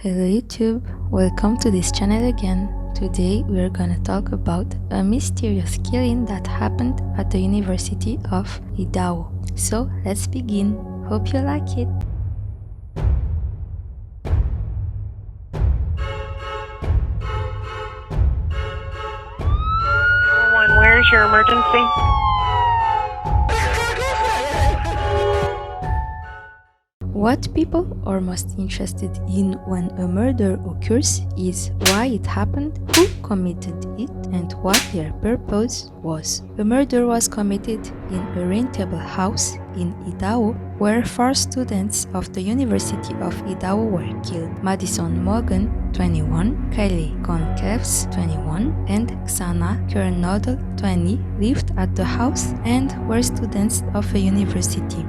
Hello YouTube, welcome to this channel again. Today we are gonna talk about a mysterious killing that happened at the University of Idaho. So let's begin. Hope you like it. Where's your emergency? What people are most interested in when a murder occurs is why it happened, who committed it, and what their purpose was. The murder was committed in a rentable house in Idaho, where 4 students of the University of Idaho were killed. Madison Mogen, 21, Kaylee Goncalves, 21, and Xana Kernodle, 20, lived at the house and were students of a university.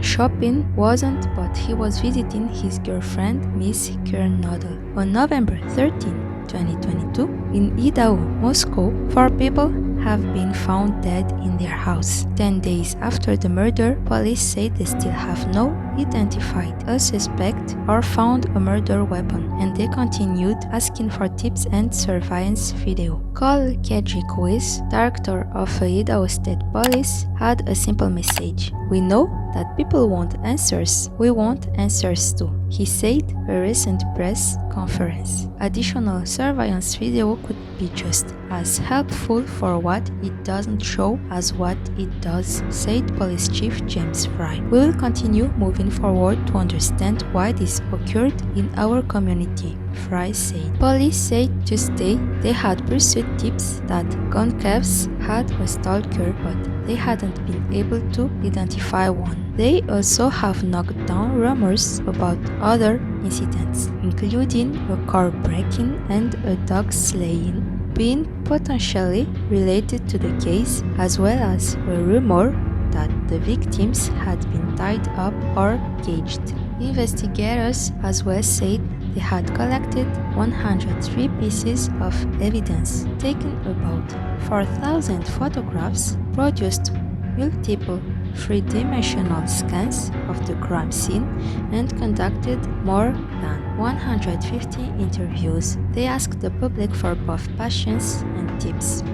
Chapin wasn't, but he was visiting his girlfriend, Miss Kernodle. On November 13, 2022, in Idaho, Moscow, 4 people have been found dead in their house. 10 days after the murder, police say they still have no identified a suspect or found a murder weapon, and they continued asking for tips and surveillance video. Kaylee Goncalves, director of Idaho State Police, had a simple message: "We know that people want answers. We want answers too," he said at a recent press conference. Additional surveillance video could be just as helpful for what it doesn't show as what it does, said Police Chief James Fry. "We will continue moving forward to understand why this occurred in our community," Fry said. Police said Tuesday they had pursued tips that Goncalves had a stalker, but they hadn't been able to identify one. They also have knocked down rumors about other incidents, including a car breaking and a dog slaying, being potentially related to the case, as well as a rumor that the victims had been tied up or caged. Investigators as well said they had collected 103 pieces of evidence, taken about 4,000 photographs, produced multiple three-dimensional scans of the crime scene, and conducted more than 150 interviews. They asked the public for both patience and tips.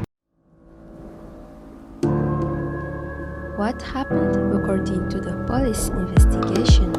What happened according to the police investigation?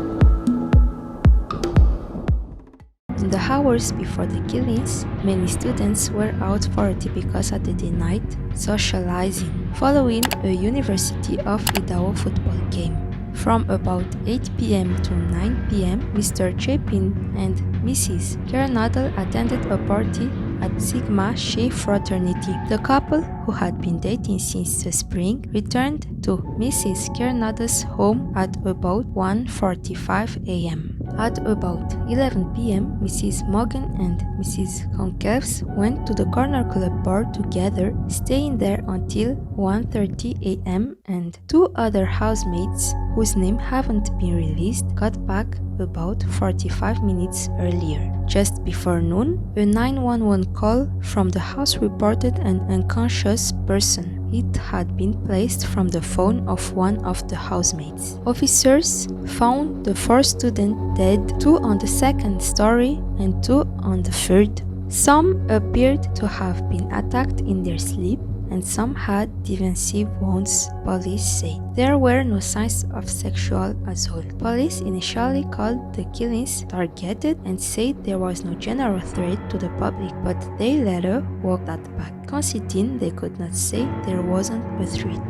In the hours before the killings, many students were out for a typical Saturday night socializing, following a University of Idaho football game. From about 8 p.m. to 9 p.m., Mr. Chapin and Mrs. Kernodle attended a party at Sigma Chi fraternity. The couple, who had been dating since the spring, returned to Mrs. Kernodle's home at about 1:45 a.m. At about 11 p.m., Mrs. Mogen and Mrs. Goncalves went to the corner club bar together, staying there until 1:30 a.m., and 2 other housemates, whose names haven't been released, got back about 45 minutes earlier. Just before noon, a 911 call from the house reported an unconscious person. It had been placed from the phone of one of the housemates. Officers found the 4 students dead, 2 on the 2nd story and 2 on the 3rd. Some appeared to have been attacked in their sleep, and some had defensive wounds, police said. There were no signs of sexual assault. Police initially called the killings targeted and said there was no general threat to the public, but they later walked that back, conceding they could not say there wasn't a threat.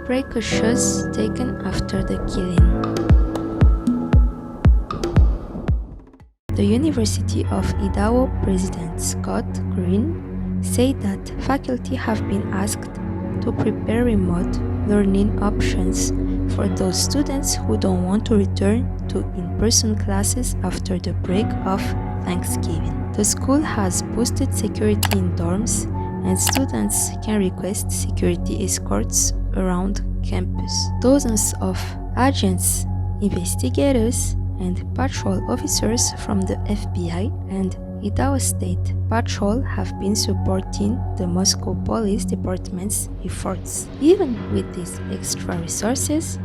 Precautions taken after the killing. The University of Idaho President Scott Green said that faculty have been asked to prepare remote learning options for those students who don't want to return to in-person classes after the break of Thanksgiving. The school has boosted security in dorms, and students can request security escorts around campus. Dozens of agents, investigators, and patrol officers from the FBI and Idaho State Patrol have been supporting the Moscow Police Department's efforts. Even with these extra resources,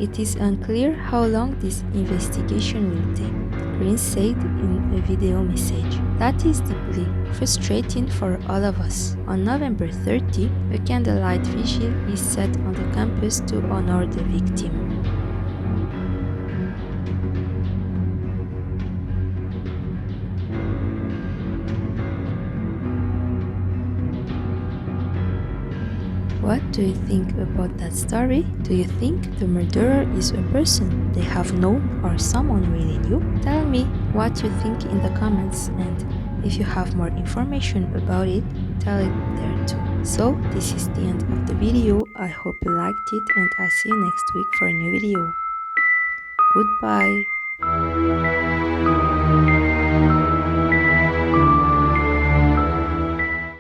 It is unclear how long this investigation will take, Green said in a video message. That is deeply frustrating for all of us. On November 30, a candlelight vigil is set on the campus to honor the victim. What do you think about that story? Do you think the murderer is a person they have known or someone really new? Tell me what you think in the comments, and if you have more information about it, tell it there too. So this is the end of the video. I hope you liked it, and I'll see you next week for a new video. Goodbye.